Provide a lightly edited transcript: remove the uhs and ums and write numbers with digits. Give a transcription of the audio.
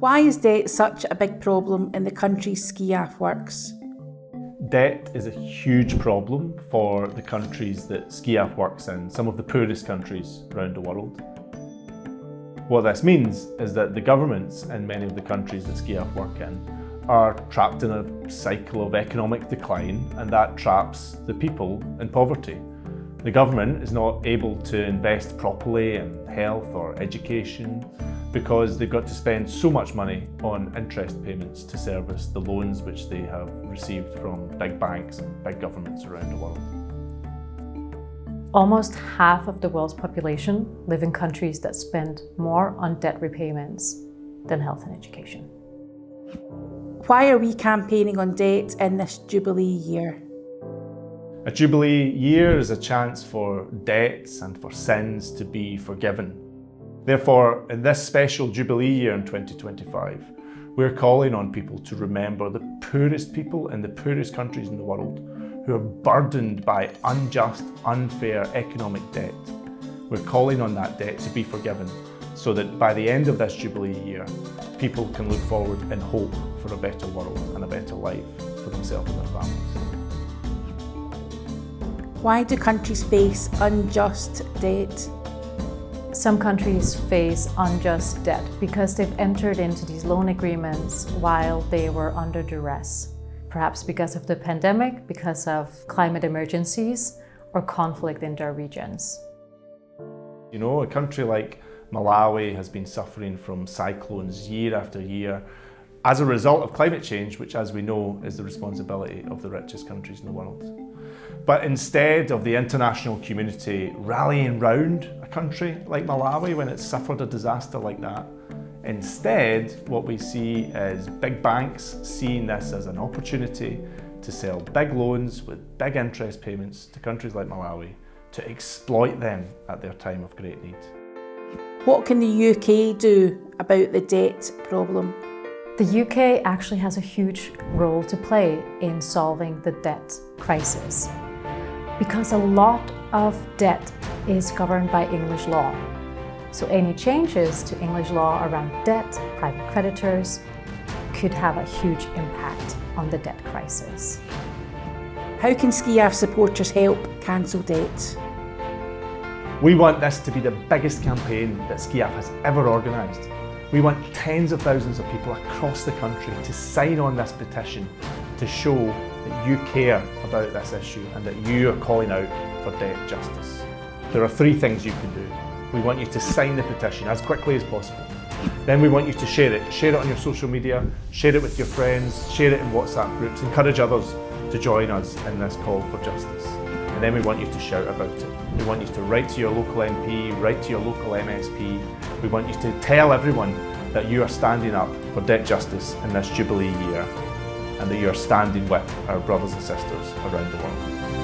Why is debt such a big problem in the countries SCIAF works? Debt is a huge problem for the countries that SCIAF works in, some of the poorest countries around the world. What this means is that the governments in many of the countries that SCIAF work in are trapped in a cycle of economic decline, and that traps the people in poverty. The government is not able to invest properly in health or education because they've got to spend so much money on interest payments to service the loans which they have received from big banks and big governments around the world. Almost half of the world's population live in countries that spend more on debt repayments than health and education. Why are we campaigning on debt in this Jubilee year? A Jubilee year is a chance for debts and for sins to be forgiven. Therefore, in this special Jubilee year in 2025, we're calling on people to remember the poorest people in the poorest countries in the world who are burdened by unjust, unfair economic debt. We're calling on that debt to be forgiven so that by the end of this Jubilee year, people can look forward in hope for a better world and a better life for themselves and their families. Why do countries face unjust debt? Some countries face unjust debt because they've entered into these loan agreements while they were under duress, perhaps because of the pandemic, because of climate emergencies, or conflict in their regions. You know, a country like Malawi has been suffering from cyclones year after year as a result of climate change, which, as we know, is the responsibility of the richest countries in the world. But instead of the international community rallying round a country like Malawi when it's suffered a disaster like that, instead what we see is big banks seeing this as an opportunity to sell big loans with big interest payments to countries like Malawi to exploit them at their time of great need. What can the UK do about the debt problem? The UK actually has a huge role to play in solving the debt crisis because a lot of debt is governed by English law. So any changes to English law around debt, private creditors, could have a huge impact on the debt crisis. How can SCIAF supporters help cancel debt? We want this to be the biggest campaign that SCIAF has ever organised. We want tens of thousands of people across the country to sign on this petition to show that you care about this issue and that you are calling out for debt justice. There are three things you can do. We want you to sign the petition as quickly as possible. Then we want you to share it. Share it on your social media, share it with your friends, share it in WhatsApp groups, encourage others to join us in this call for justice. And then we want you to shout about it. We want you to write to your local MP, write to your local MSP. We want you to tell everyone that you are standing up for debt justice in this Jubilee year and that you are standing with our brothers and sisters around the world.